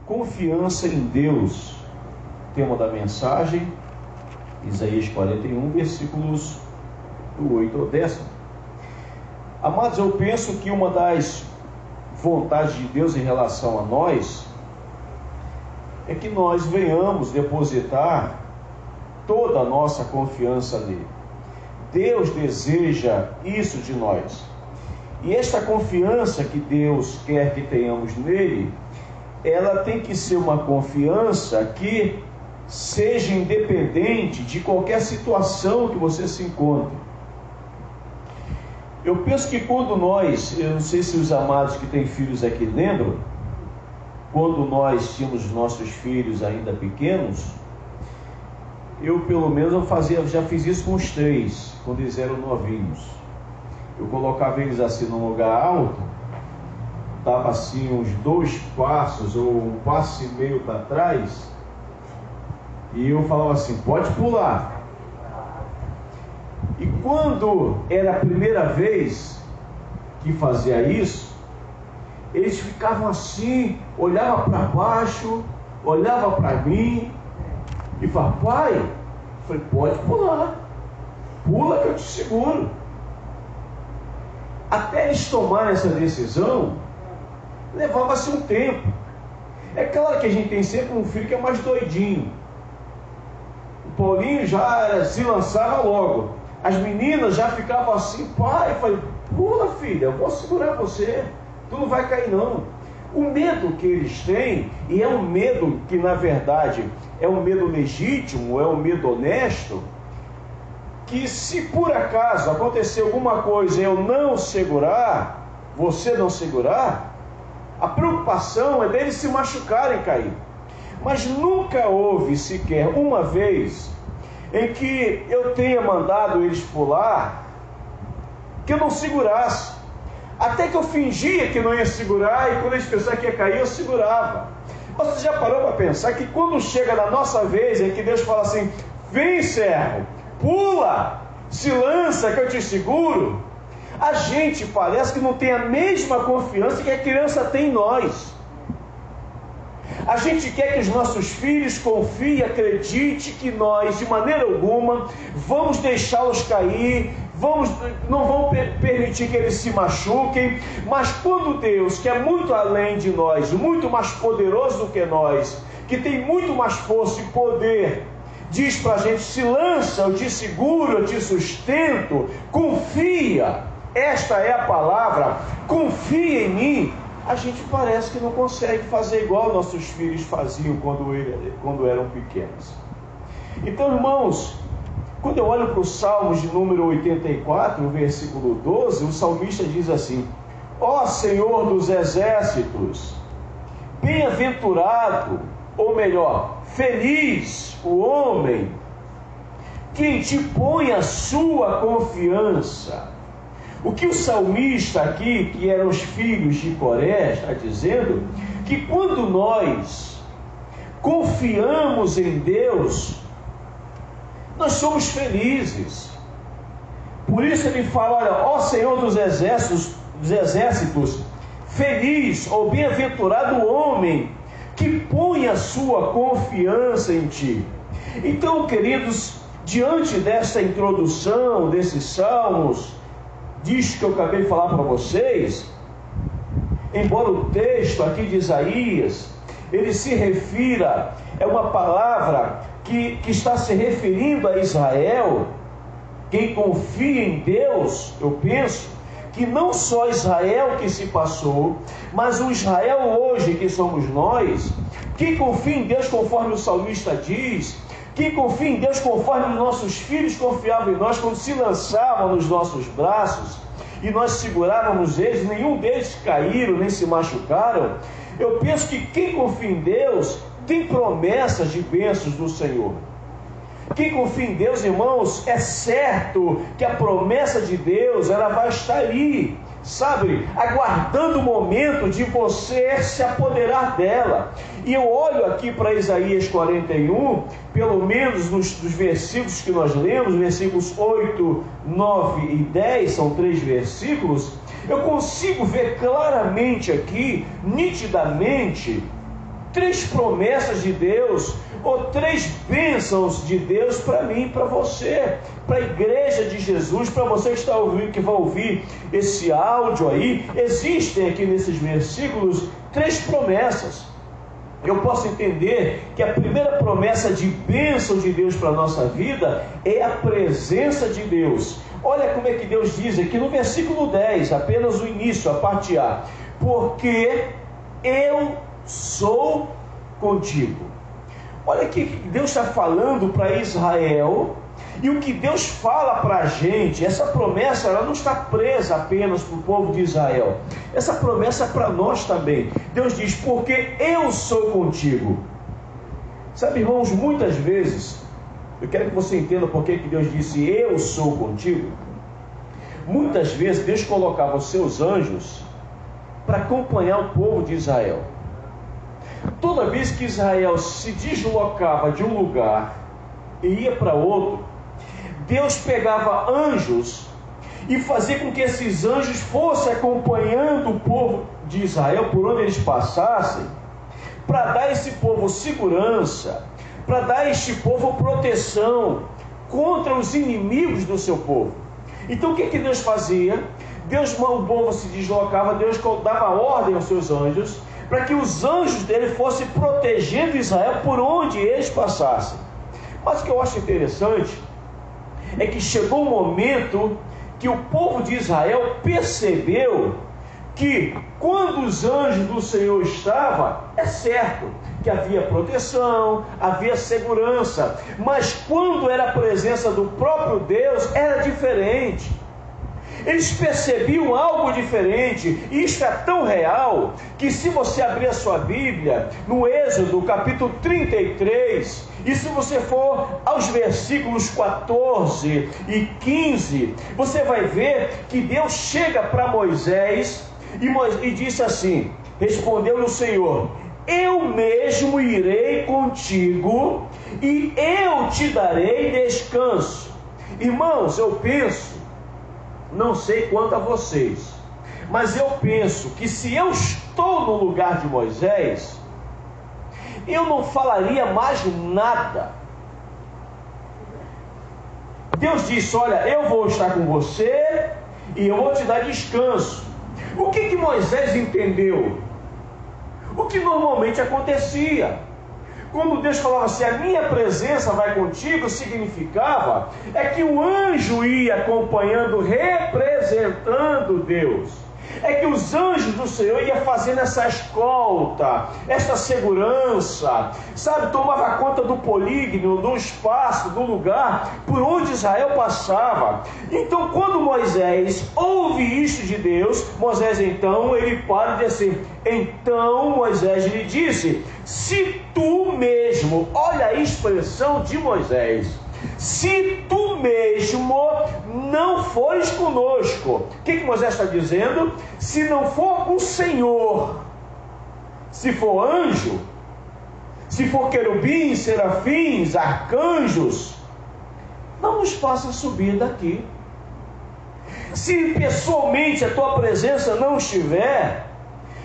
Confiança em Deus. Tema da mensagem, Isaías 41, versículos do 8 ao 10. Amados, eu penso que uma das vontades de Deus em relação a nós é que nós venhamos depositar toda a nossa confiança nele. Deus deseja isso de nós. E esta confiança que Deus quer que tenhamos nele, ela tem que ser uma confiança que seja independente de qualquer situação que você se encontre. Eu penso que quando nós, eu não sei se os amados que têm filhos aqui lembram, quando nós tínhamos nossos filhos ainda pequenos, eu pelo menos já fiz isso com os 3, quando eles eram novinhos. Eu colocava eles assim num lugar alto, dava assim uns 2 passos ou 1,5 passo para trás, e eu falava assim, pode pular. E quando era a primeira vez que fazia isso, eles ficavam assim, olhavam para baixo, olhavam para mim e falavam, pai, eu falei, pode pular, pula que eu te seguro. Até eles tomarem essa decisão, levava-se um tempo. É claro que a gente tem sempre um filho que é mais doidinho. O Paulinho já se lançava logo. As meninas já ficavam assim, pai, eu falei, pula filha, eu vou segurar você, tu não vai cair não. O medo que eles têm, e é um medo que na verdade é um medo legítimo, é um medo honesto, que se por acaso acontecer alguma coisa e eu não segurar, você não segurar, a preocupação é deles se machucarem e cair. Mas nunca houve sequer uma vez em que eu tenha mandado eles pular, que eu não segurasse. Até que eu fingia que não ia segurar, e quando eles pensavam que ia cair, eu segurava. Você já parou para pensar que quando chega na nossa vez, em que Deus fala assim, vem servo, pula, se lança que eu te seguro, a gente parece que não tem a mesma confiança que a criança tem em nós. A gente quer que os nossos filhos confiem, acredite que nós, de maneira alguma, vamos deixá-los cair, não vamos permitir que eles se machuquem, mas quando Deus, que é muito além de nós, muito mais poderoso do que nós, que tem muito mais força e poder, diz para a gente, se lança, eu te seguro, eu te sustento, confia, esta é a palavra, confia em mim. A gente parece que não consegue fazer igual nossos filhos faziam quando eram pequenos. Então, irmãos, quando eu olho para o Salmos de número 84, versículo 12, o salmista diz assim, ó Senhor dos exércitos, bem-aventurado, ou melhor, feliz o homem que em ti põe a sua confiança. O que o salmista aqui, que eram os filhos de Coré, está dizendo que quando nós confiamos em Deus, nós somos felizes. Por isso ele fala, olha, ó Senhor dos exércitos, feliz ou bem-aventurado o homem que põe a sua confiança em ti. Então, queridos, diante desta introdução, desses salmos, disso que eu acabei de falar para vocês, embora o texto aqui de Isaías, ele se refira, é uma palavra que está se referindo a Israel, quem confia em Deus, eu penso, que não só Israel que se passou, mas o Israel hoje que somos nós, quem confia em Deus conforme o salmista diz, quem confia em Deus conforme os nossos filhos confiavam em nós, quando se lançavam nos nossos braços, e nós segurávamos eles, nenhum deles caíram, nem se machucaram. Eu penso que quem confia em Deus, tem promessas de bênçãos do Senhor. Quem confia em Deus, irmãos, é certo que a promessa de Deus, ela vai estar ali, sabe, aguardando o momento de você se apoderar dela. E eu olho aqui para Isaías 41, pelo menos nos versículos que nós lemos, versículos 8, 9 e 10, são 3 versículos, eu consigo ver claramente aqui, nitidamente, 3 promessas de Deus, ou 3 bênçãos de Deus para mim, para você, para a igreja de Jesus, para você que está ouvindo, que vai ouvir esse áudio aí. Existem aqui nesses versículos 3 promessas. Eu posso entender que a primeira promessa de bênção de Deus para a nossa vida é a presença de Deus. Olha como é que Deus diz aqui no versículo 10, apenas o início, a parte A: porque eu sou contigo. Olha aqui que Deus está falando para Israel, e o que Deus fala para a gente. Essa promessa, ela não está presa apenas para o povo de Israel, essa promessa é para nós também. Deus diz: porque eu sou contigo. Sabe, irmãos, muitas vezes, eu quero que você entenda por que Deus disse eu sou contigo. Muitas vezes Deus colocava os seus anjos para acompanhar o povo de Israel. Toda vez que Israel se deslocava de um lugar e ia para outro, Deus pegava anjos e fazia com que esses anjos fossem acompanhando o povo de Israel por onde eles passassem, para dar a esse povo segurança, para dar a este povo proteção contra os inimigos do seu povo. Então o que Deus fazia? O povo se deslocava, Deus dava ordem aos seus anjos, para que os anjos dele fossem protegendo Israel por onde eles passassem. Mas o que eu acho interessante é que chegou um momento que o povo de Israel percebeu que quando os anjos do Senhor estavam, é certo que havia proteção, havia segurança, mas quando era a presença do próprio Deus, era diferente. Eles percebiam algo diferente, e isso é tão real, que se você abrir a sua Bíblia, no Êxodo, capítulo 33, e se você for aos versículos 14 e 15, você vai ver que Deus chega para Moisés, e disse assim: respondeu-lhe o Senhor: eu mesmo irei contigo, e eu te darei descanso. Irmãos, eu penso, não sei quanto a vocês, mas eu penso que se eu estou no lugar de Moisés, eu não falaria mais nada. Deus disse: olha, eu vou estar com você e eu vou te dar descanso. O que Moisés entendeu? O que normalmente acontecia. Quando Deus falava assim: a minha presença vai contigo, significava que o anjo ia acompanhando, representando Deus. É que os anjos do Senhor iam fazendo essa escolta, essa segurança, sabe, tomava conta do polígono, do espaço, do lugar por onde Israel passava. Então, quando Moisés ouve isto de Deus, Moisés então, ele para e diz assim: então Moisés lhe disse: se tu mesmo, olha a expressão de Moisés, se tu mesmo não fores conosco. O que Moisés está dizendo? Se não for o Senhor, se for anjo, se for querubins, serafins, arcanjos, não nos faça subir daqui. Se pessoalmente a tua presença não estiver,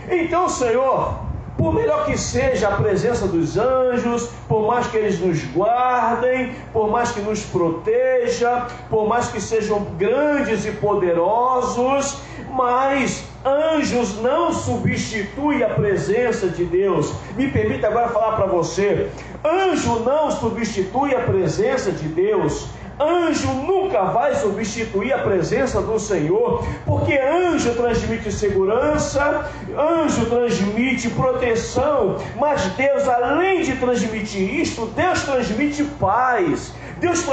então, Senhor, por melhor que seja a presença dos anjos, por mais que eles nos guardem, por mais que nos proteja, por mais que sejam grandes e poderosos, mas anjos não substituem a presença de Deus. Me permita agora falar para você: anjo não substitui a presença de Deus. Anjo nunca vai substituir a presença do Senhor, porque anjo transmite segurança, anjo transmite proteção, mas Deus, além de transmitir isto, Deus transmite paz, Deus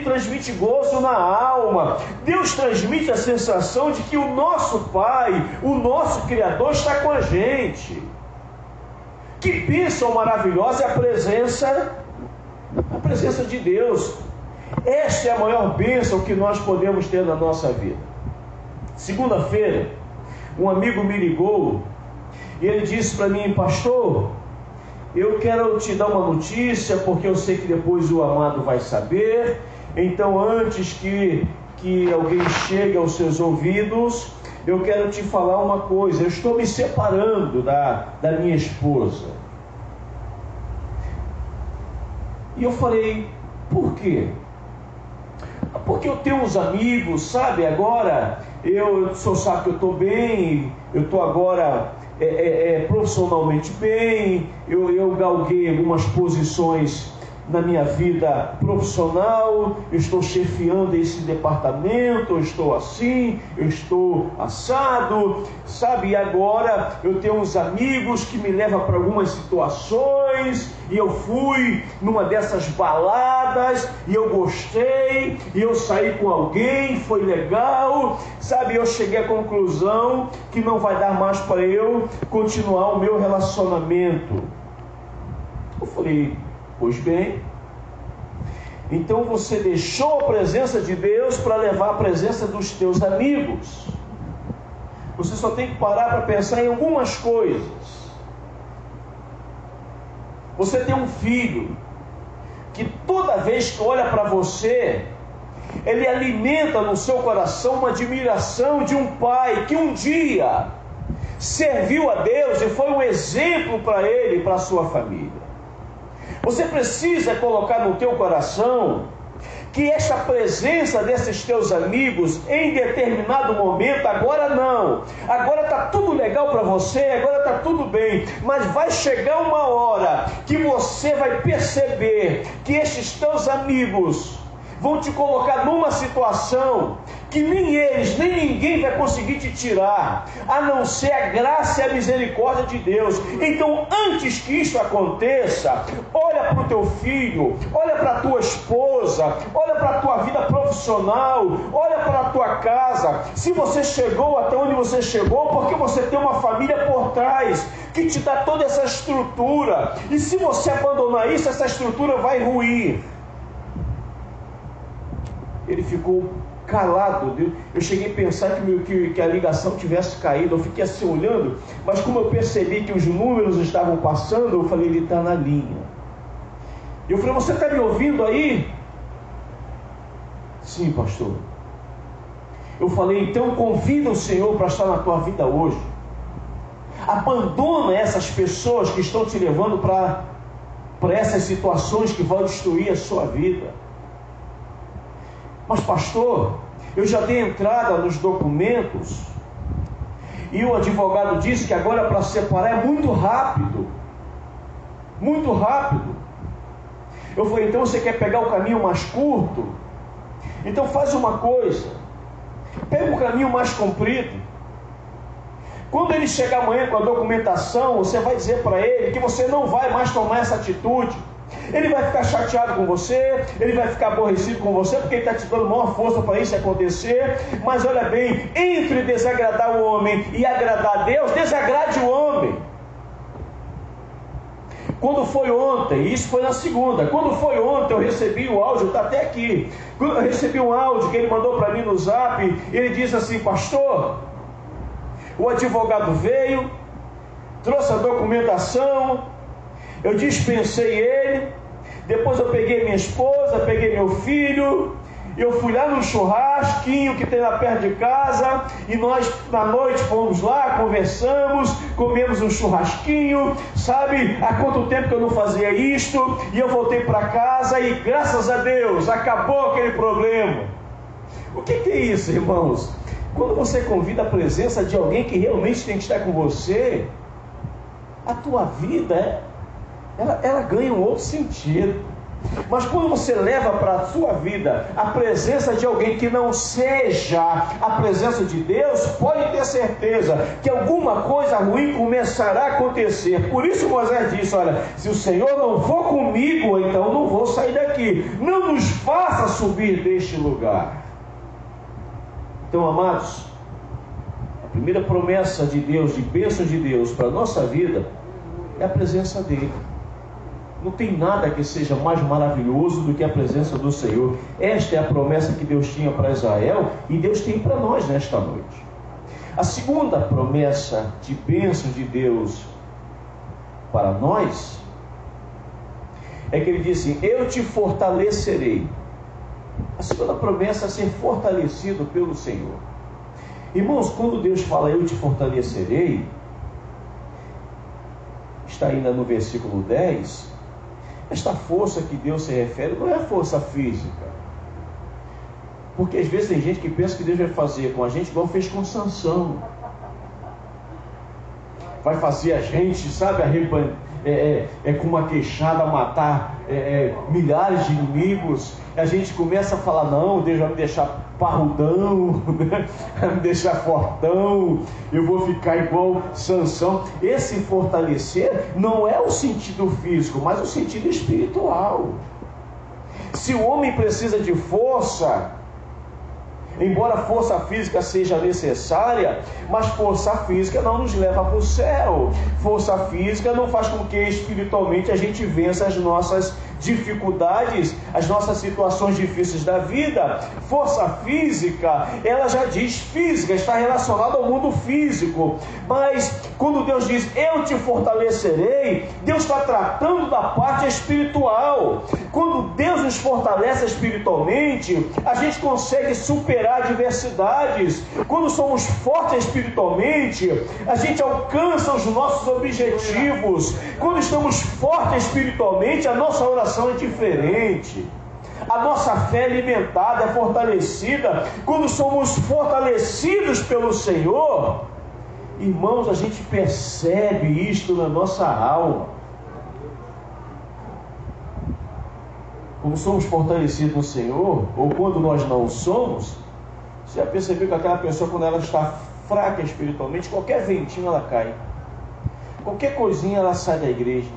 transmite gozo na alma, Deus transmite a sensação de que o nosso Pai, o nosso Criador está com a gente. Que bênção maravilhosa é a presença de Deus. Esta é a maior bênção que nós podemos ter na nossa vida. Segunda-feira, um amigo me ligou e ele disse para mim: pastor, eu quero te dar uma notícia, porque eu sei que depois o amado vai saber. Então, antes que alguém chegue aos seus ouvidos, eu quero te falar uma coisa. Eu estou me separando da minha esposa. E eu falei, por quê? Porque eu tenho uns amigos, sabe, agora, o senhor sabe que eu estou bem, eu estou agora profissionalmente bem, eu galguei algumas posições na minha vida profissional, eu estou chefiando esse departamento, eu estou assim, eu estou assado, sabe, e agora eu tenho uns amigos que me levam para algumas situações, e eu fui numa dessas baladas, e eu gostei, e eu saí com alguém, foi legal, sabe, eu cheguei à conclusão que não vai dar mais para eu continuar o meu relacionamento. Eu falei, pois bem, então você deixou a presença de Deus para levar a presença dos teus amigos. Você só tem que parar para pensar em algumas coisas. Você tem um filho que toda vez que olha para você, ele alimenta no seu coração uma admiração de um pai que um dia serviu a Deus e foi um exemplo para ele e para a sua família. Você precisa colocar no teu coração que esta presença desses teus amigos em determinado momento, agora não, agora está tudo legal para você, agora está tudo bem, mas vai chegar uma hora que você vai perceber que estes teus amigos vão te colocar numa situação que nem eles, nem ninguém vai conseguir te tirar, a não ser a graça e a misericórdia de Deus. Então, antes que isso aconteça, olha para o teu filho, olha para a tua esposa, olha para a tua vida profissional, olha para a tua casa. Se você chegou até onde você chegou, porque você tem uma família por trás que te dá toda essa estrutura, e se você abandonar isso, essa estrutura vai ruir. Ele ficou calado. Eu cheguei a pensar que a ligação tivesse caído. Eu fiquei assim olhando, mas como eu percebi que os números estavam passando, eu falei, ele está na linha. Eu falei, você está me ouvindo aí? Sim, pastor. Eu falei, então convida o Senhor para estar na tua vida hoje. Abandona essas pessoas que estão te levando para essas situações que vão destruir a sua vida. Mas pastor, eu já dei entrada nos documentos e o advogado disse que agora para separar é muito rápido. Muito rápido. Eu falei, então você quer pegar o caminho mais curto? Então faz uma coisa, pega o caminho mais comprido. Quando ele chegar amanhã com a documentação, você vai dizer para ele que você não vai mais tomar essa atitude. Ele vai ficar chateado com você, ele vai ficar aborrecido com você, porque ele está te dando maior força para isso acontecer. Mas olha bem, entre desagradar o homem e agradar a Deus, desagrade o homem. Quando foi ontem, isso foi na segunda, quando foi ontem eu recebi o áudio, está até aqui, eu recebi um áudio que ele mandou para mim no zap, ele disse assim, pastor, o advogado veio, trouxe a documentação, eu dispensei ele, depois eu peguei minha esposa, peguei meu filho, eu fui lá no churrasquinho que tem lá perto de casa, e nós na noite fomos lá, conversamos, comemos um churrasquinho, sabe, há quanto tempo que eu não fazia isto, e eu voltei para casa e graças a Deus, acabou aquele problema. O que é isso, irmãos? Quando você convida a presença de alguém que realmente tem que estar com você, a tua vida ela ganha um outro sentido. Mas quando você leva para a sua vida a presença de alguém que não seja a presença de Deus, pode ter certeza que alguma coisa ruim começará a acontecer. Por isso Moisés disse, olha, se o Senhor não for comigo, então não vou sair daqui. Não nos faça subir deste lugar. Então, amados, a primeira promessa de Deus, de bênção de Deus para a nossa vida, é a presença dele. Não tem nada que seja mais maravilhoso do que a presença do Senhor. Esta é a promessa que Deus tinha para Israel e Deus tem para nós nesta noite. A segunda promessa de bênção de Deus para nós é que ele disse, eu te fortalecerei. A segunda promessa é ser fortalecido pelo Senhor. Irmãos, quando Deus fala eu te fortalecerei, está ainda no versículo 10, Esta força que Deus se refere não é força física. Porque às vezes tem gente que pensa que Deus vai fazer com a gente igual fez com Sansão. Vai fazer a gente, sabe, com uma queixada matar milhares de inimigos. A gente começa a falar, não, Deus vai me deixar parrudão, vai me deixar fortão, eu vou ficar igual Sansão. Esse fortalecer não é o sentido físico, mas o sentido espiritual. Se o homem precisa de força, embora a força física seja necessária, mas força física não nos leva para o céu. Força física não faz com que espiritualmente a gente vença as nossas dificuldades, as nossas situações difíceis da vida. Força física, ela já diz física, está relacionada ao mundo físico. Mas quando Deus diz, eu te fortalecerei, Deus está tratando da parte espiritual. Quando Deus nos fortalece espiritualmente, a gente consegue superar adversidades. Quando somos fortes espiritualmente, a gente alcança os nossos objetivos. Quando estamos fortes espiritualmente, a nossa oração é diferente. A nossa fé é alimentada, é fortalecida. Quando somos fortalecidos pelo Senhor, irmãos, a gente percebe isto na nossa alma. Quando somos fortalecidos no Senhor, ou quando nós não somos, você já percebeu que aquela pessoa, quando ela está fraca espiritualmente, qualquer ventinho ela cai, qualquer coisinha ela sai da igreja.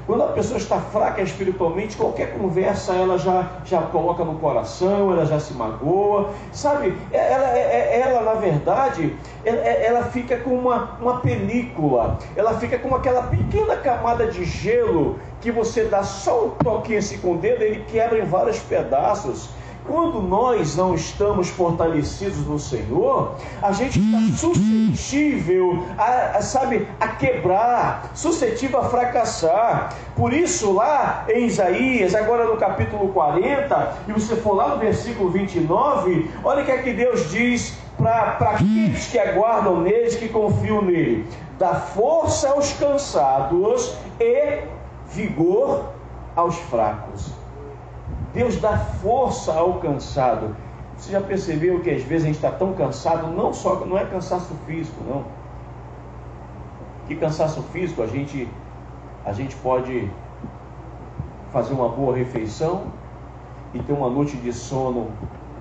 Quando a pessoa está fraca espiritualmente, qualquer conversa ela já coloca no coração, ela já se magoa, sabe? Ela na verdade, ela fica com uma película, ela fica com aquela pequena camada de gelo que você dá só um toquinho assim com o dedo, ele quebra em vários pedaços. Quando nós não estamos fortalecidos no Senhor, a gente está suscetível a quebrar, suscetível a fracassar. Por isso lá em Isaías, agora no capítulo 40, e você for lá no versículo 29, olha o que é que Deus diz para aqueles que aguardam nele, que confiam nele: dá força aos cansados e vigor aos fracos. Deus dá força ao cansado. Você já percebeu que às vezes a gente está tão cansado, não é cansaço físico, não. Que cansaço físico, a gente pode fazer uma boa refeição e ter uma noite de sono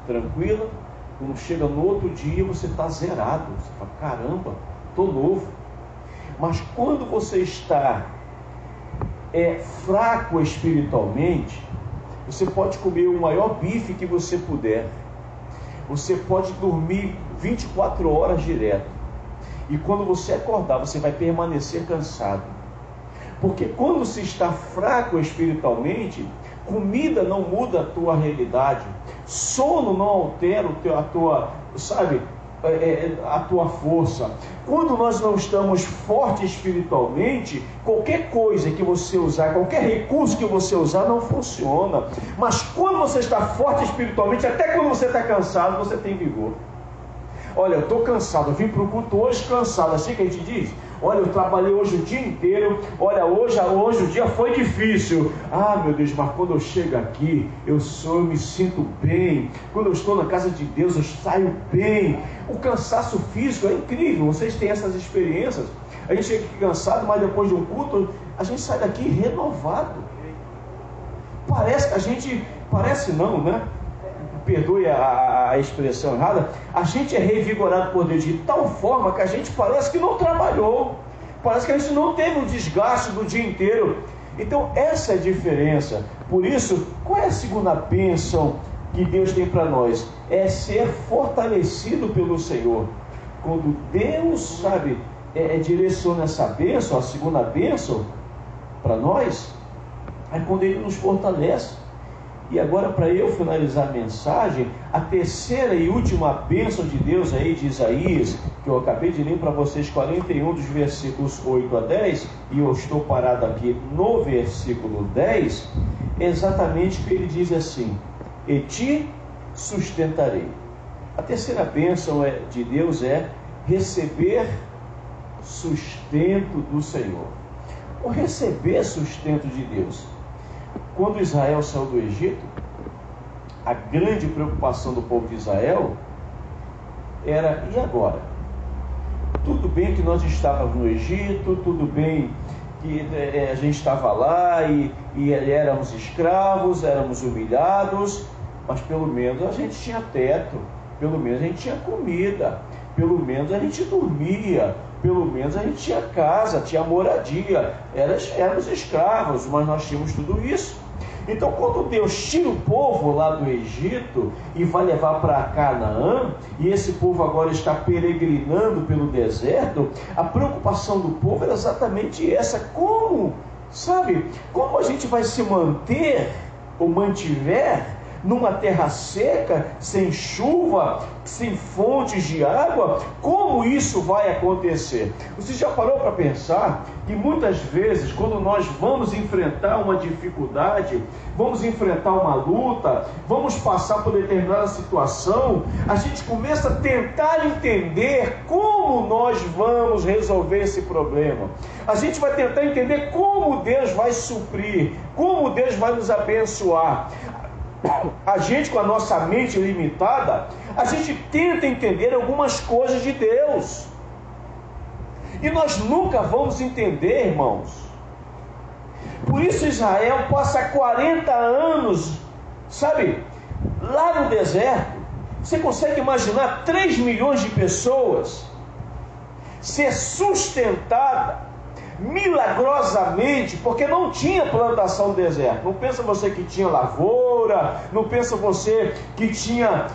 tranquila. Quando chega no outro dia, você está zerado. Você fala, caramba, estou novo. Mas quando você está fraco espiritualmente, você pode comer o maior bife que você puder. Você pode dormir 24 horas direto. E quando você acordar, você vai permanecer cansado. Porque quando você está fraco espiritualmente, comida não muda a tua realidade. Sono não altera a tua força. Quando nós não estamos fortes espiritualmente, qualquer coisa que você usar, qualquer recurso que você usar não funciona. Mas quando você está forte espiritualmente, até quando você está cansado, você tem vigor. Olha, eu estou cansado, eu vim para o culto hoje cansado, assim que a gente diz. Olha, eu trabalhei hoje o dia inteiro. Olha, hoje o dia foi difícil. Ah, meu Deus, mas quando eu chego aqui, eu me sinto bem. Quando eu estou na casa de Deus, eu saio bem. O cansaço físico é incrível. Vocês têm essas experiências. A gente chega aqui cansado, mas depois de um culto, a gente sai daqui renovado. Parece não, né? Perdoe a expressão errada, a gente é revigorado por Deus de tal forma que a gente parece que não trabalhou, parece que a gente não teve o desgaste do dia inteiro. Então essa é a diferença. Por isso, qual é a segunda bênção que Deus tem para nós? É ser fortalecido pelo Senhor. Quando Deus, direciona essa bênção, a segunda bênção para nós, é quando Ele nos fortalece. E agora, para eu finalizar a mensagem, a terceira e última bênção de Deus aí de Isaías, que eu acabei de ler para vocês, 41 dos versículos 8 a 10, e eu estou parado aqui no versículo 10, é exatamente o que ele diz assim: e te sustentarei. A terceira bênção de Deus é receber sustento do Senhor. O receber sustento de Deus. quando Israel saiu do Egito, a grande preocupação do povo de Israel era: e agora? Tudo bem que nós estávamos no Egito, tudo bem que a gente estava lá e éramos escravos, éramos humilhados, mas pelo menos a gente tinha teto, pelo menos a gente tinha comida, pelo menos a gente dormia, pelo menos a gente tinha casa, tinha moradia. Éramos escravos, mas nós tínhamos tudo isso. Então, quando Deus tira o povo lá do Egito e vai levar para Canaã, e esse povo agora está peregrinando pelo deserto, a preocupação do povo era exatamente essa: como a gente vai se manter ou mantiver numa terra seca, sem chuva, sem fontes de água? Como isso vai acontecer? Você já parou para pensar que muitas vezes, quando nós vamos enfrentar uma dificuldade, vamos enfrentar uma luta, vamos passar por determinada situação, a gente começa a tentar entender como nós vamos resolver esse problema. A gente vai tentar entender como Deus vai suprir, como Deus vai nos abençoar. A gente, com a nossa mente limitada, a gente tenta entender algumas coisas de Deus, e nós nunca vamos entender, irmãos. Por isso Israel passa 40 anos, lá no deserto. Você consegue imaginar 3 milhões de pessoas ser sustentada milagrosamente, porque não tinha plantação no deserto. Não pensa você que tinha lavoura, não pensa você que tinha,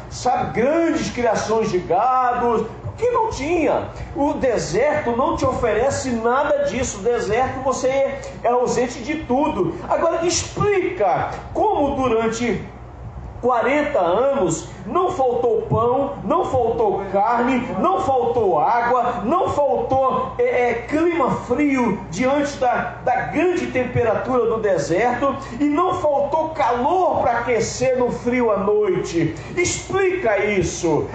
grandes criações de gado, porque não tinha. O deserto não te oferece nada disso. O deserto, você é ausente de tudo. Agora me explica como durante 40 anos não faltou pão, não faltou carne, não faltou água, não faltou clima frio diante da grande temperatura do deserto, e não faltou calor para aquecer no frio à noite. Explica isso.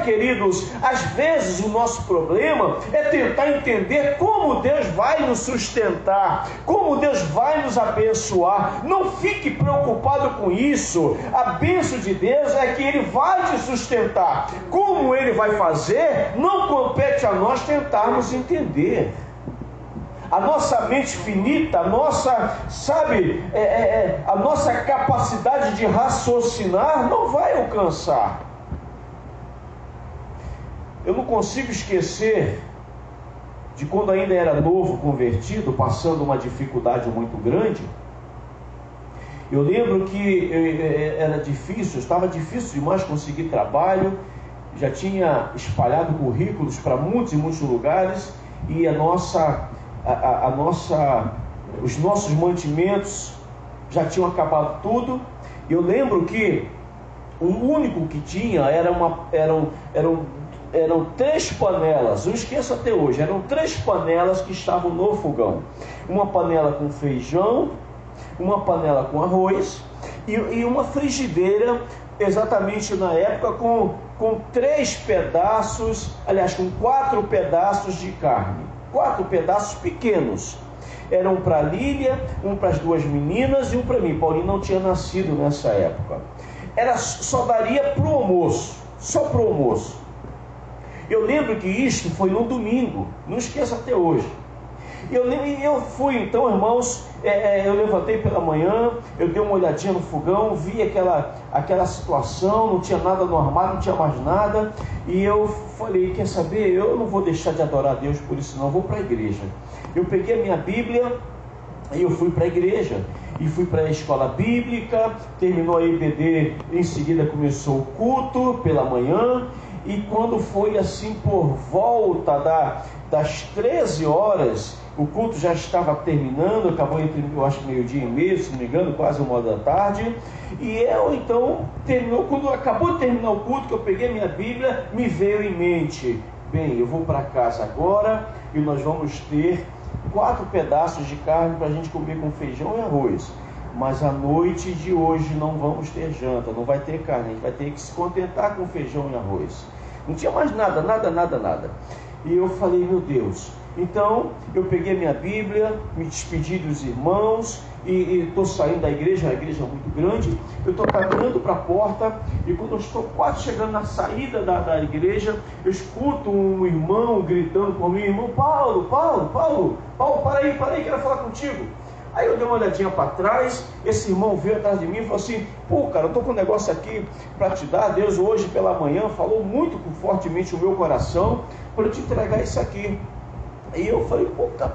Queridos, às vezes o nosso problema é tentar entender como Deus vai nos sustentar, como Deus vai nos abençoar. Não fique preocupado com isso. A bênção de Deus é que Ele vai te sustentar. Como Ele vai fazer, não compete a nós tentarmos entender. A nossa mente finita, a nossa capacidade de raciocinar não vai alcançar. Eu não consigo esquecer de quando ainda era novo convertido, passando uma dificuldade muito grande. Eu lembro que era difícil, estava difícil demais conseguir trabalho, já tinha espalhado currículos para muitos e muitos lugares, e os nossos mantimentos já tinham acabado tudo. Eu lembro que o único que tinha eram 3 panelas, eu esqueço até hoje, eram 3 panelas que estavam no fogão. Uma panela com feijão, uma panela com arroz e uma frigideira, exatamente na época, com 4 pedaços de carne, 4 pedaços pequenos. Era um para a Lília, um para as 2 meninas e um para mim. Paulinho não tinha nascido nessa época. Só daria para o almoço, só para o almoço. Eu lembro que isto foi no domingo, não esqueço até hoje. Eu fui então, irmãos, eu levantei pela manhã, eu dei uma olhadinha no fogão, vi aquela situação, não tinha nada no armário, não tinha mais nada, e eu falei: quer saber, eu não vou deixar de adorar a Deus por isso não, eu vou para a igreja. Eu peguei a minha Bíblia e eu fui para a igreja, e fui para a escola bíblica, terminou a IBD, em seguida começou o culto pela manhã, e quando foi assim por volta das 13 horas, o culto já estava terminando, acabou entre, eu acho, meio-dia e meio, se não me engano, quase 1h, e eu então, quando acabou de terminar o culto, que eu peguei minha Bíblia, me veio em mente: bem, eu vou para casa agora, e nós vamos ter 4 pedaços de carne para a gente comer com feijão e arroz, mas à noite de hoje não vamos ter janta, não vai ter carne, a gente vai ter que se contentar com feijão e arroz. Não tinha mais nada. E eu falei: meu Deus, Então, eu peguei a minha Bíblia, me despedi dos irmãos e estou saindo da igreja, a igreja é muito grande. Eu estou caminhando para a porta e quando eu estou quase chegando na saída da igreja, eu escuto um irmão gritando por mim: irmão Paulo, para aí, quero falar contigo. Aí eu dei uma olhadinha para trás, esse irmão veio atrás de mim e falou assim: pô, cara, eu estou com um negócio aqui para te dar. Deus hoje pela manhã falou muito fortemente o meu coração para eu te entregar isso aqui. Aí eu falei: pô, tá.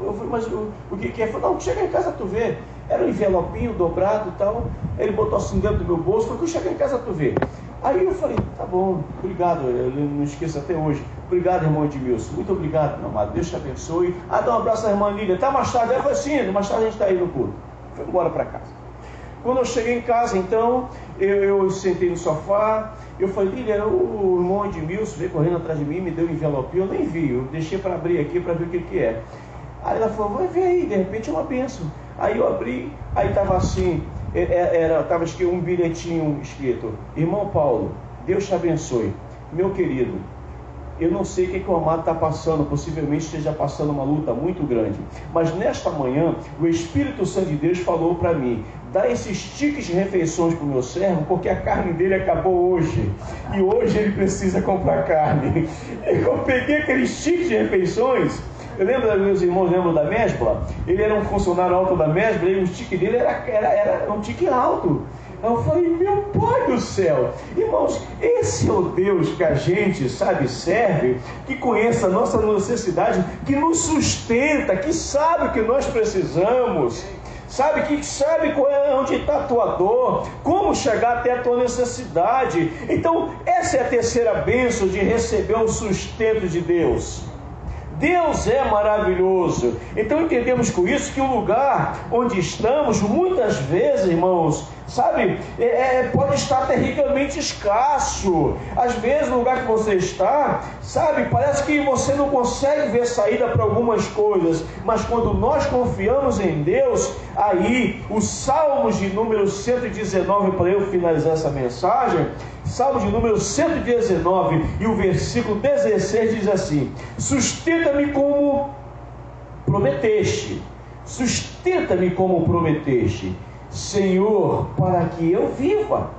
Eu falei: mas o que é? Ele falou: não, chega em casa tu vê. Era um envelopinho dobrado e tal. Ele botou assim dentro do meu bolso, falou: chega em casa tu vê. Aí eu falei: tá bom, obrigado, eu não esqueço até hoje. Obrigado, irmão Edmilson, muito obrigado, meu amado, Deus te abençoe. Dá um abraço à irmã Lília, até mais tarde. Ela falou assim: mais tarde a gente está aí no culto. Fui embora para casa. Quando eu cheguei em casa, então, eu sentei no sofá, eu falei: Lília, o irmão Edmilson veio correndo atrás de mim, me deu um envelopinho, eu nem vi, eu deixei para abrir aqui para ver o que é. Aí ela falou: vai ver aí, de repente é uma bênção. Aí eu abri, aí estava assim, estava um bilhetinho escrito: irmão Paulo, Deus te abençoe, meu querido. Eu não sei o que o amado está passando, possivelmente esteja passando uma luta muito grande, mas nesta manhã o Espírito Santo de Deus falou para mim: dá esses tickets de refeições para o meu servo, porque a carne dele acabou hoje, e hoje ele precisa comprar carne. Eu peguei aqueles tickets de refeições. Eu lembro, meus irmãos lembram da Mesbla? Ele era um funcionário alto da Mesbla, e o tique dele era um tique alto. Eu falei: meu Pai do céu, irmãos, esse é o Deus que a gente, sabe, serve, que conhece a nossa necessidade, que nos sustenta, que sabe o que nós precisamos, sabe, que sabe onde está a tua dor, como chegar até a tua necessidade. Então, essa é a terceira bênção de receber o sustento de Deus. Deus é maravilhoso. Então entendemos com isso que o lugar onde estamos, muitas vezes, irmãos, sabe, pode estar terrivelmente escasso. Às vezes no lugar que você está, sabe, parece que você não consegue ver saída para algumas coisas, mas quando nós confiamos em Deus, aí os Salmos de número 119, para eu finalizar essa mensagem, Salmo de número 119 e o versículo 16 diz assim: sustenta-me como prometeste, sustenta-me como prometeste, Senhor, para que eu viva.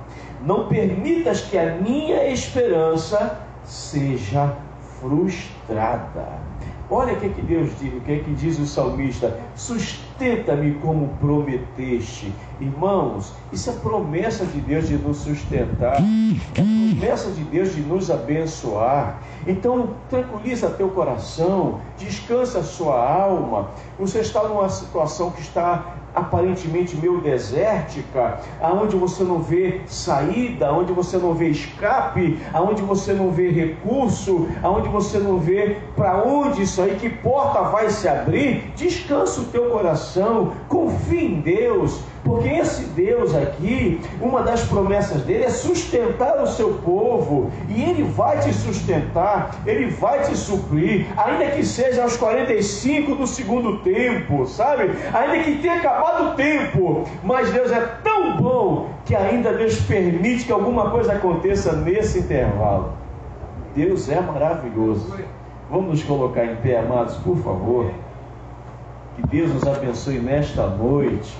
Não permitas que a minha esperança seja frustrada. Olha o que Deus diz, o que diz o salmista: sustenta-me como prometeste. Irmãos, isso é promessa de Deus de nos sustentar, é promessa de Deus de nos abençoar. Então tranquiliza teu coração, descansa a sua alma. Você está numa situação que está aparentemente meio desértica, aonde você não vê saída, aonde você não vê escape, aonde você não vê recurso, aonde você não vê para onde isso aí, que porta vai se abrir. Descansa o teu coração, confia em Deus, porque esse Deus aqui, uma das promessas dele é sustentar o seu povo, e ele vai te sustentar, ele vai te suprir, ainda que seja aos 45 do segundo tempo, sabe? Ainda que tenha acabado o tempo, mas Deus é tão bom que ainda Deus permite que alguma coisa aconteça nesse intervalo. Deus é maravilhoso. Vamos nos colocar em pé, amados, por favor. Que Deus nos abençoe nesta noite.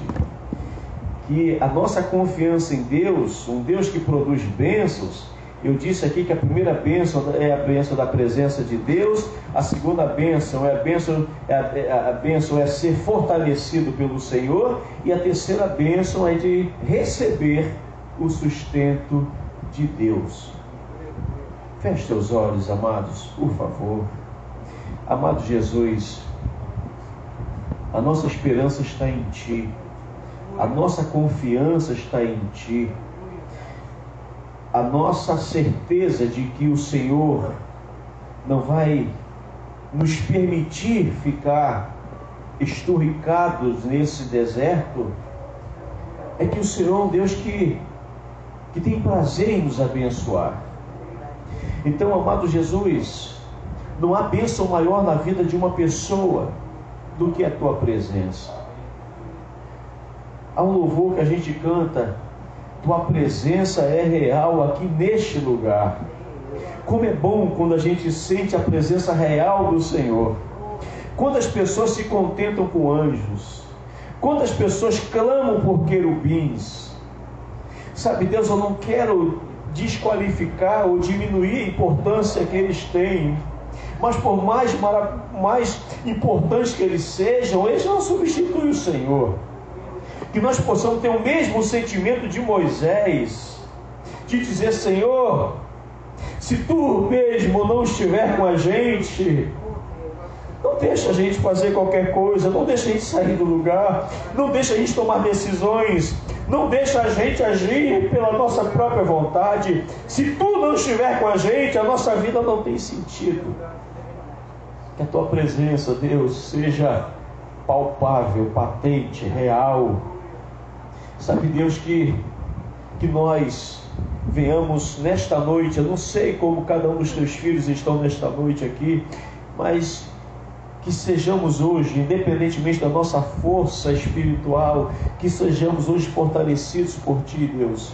Que a nossa confiança em Deus, um Deus que produz bênçãos. Eu disse aqui que a primeira bênção é a bênção da presença de Deus, a segunda bênção é a bênção é ser fortalecido pelo Senhor, e a terceira bênção é de receber o sustento de Deus. Feche teus olhos, amados, por favor. Amado Jesus, a nossa esperança está em Ti, a nossa confiança está em Ti. A nossa certeza de que o Senhor não vai nos permitir ficar esturricados nesse deserto é que o Senhor é um Deus que tem prazer em nos abençoar. Então, amado Jesus, não há bênção maior na vida de uma pessoa do que a Tua presença. Há um louvor que a gente canta: Tua presença é real aqui neste lugar. Como é bom quando a gente sente a presença real do Senhor. Quantas pessoas se contentam com anjos? Quantas pessoas clamam por querubins? Sabe, Deus, eu não quero desqualificar ou diminuir a importância que eles têm, mas por mais importantes que eles sejam, eles não substituem o Senhor. Que nós possamos ter o mesmo sentimento de Moisés, de dizer: Senhor, se tu mesmo não estiver com a gente, não deixa a gente fazer qualquer coisa, não deixa a gente sair do lugar, não deixa a gente tomar decisões, não deixa a gente agir pela nossa própria vontade. Se tu não estiver com a gente, a nossa vida não tem sentido. Que a tua presença, Deus, seja palpável, patente, real. Sabe, Deus, que nós venhamos nesta noite, eu não sei como cada um dos teus filhos estão nesta noite aqui, mas que sejamos hoje, independentemente da nossa força espiritual, que sejamos hoje fortalecidos por Ti, Deus.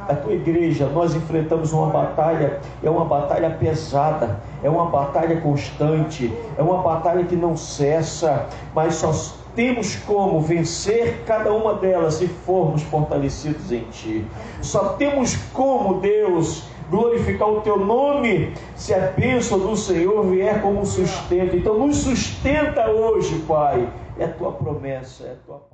A Tua igreja, nós enfrentamos uma batalha, é uma batalha pesada, é uma batalha constante, é uma batalha que não cessa, mas só temos como vencer cada uma delas se formos fortalecidos em Ti. Só temos como, Deus, glorificar o Teu nome se a bênção do Senhor vier como sustento. Então nos sustenta hoje, Pai. É a Tua promessa, é a Tua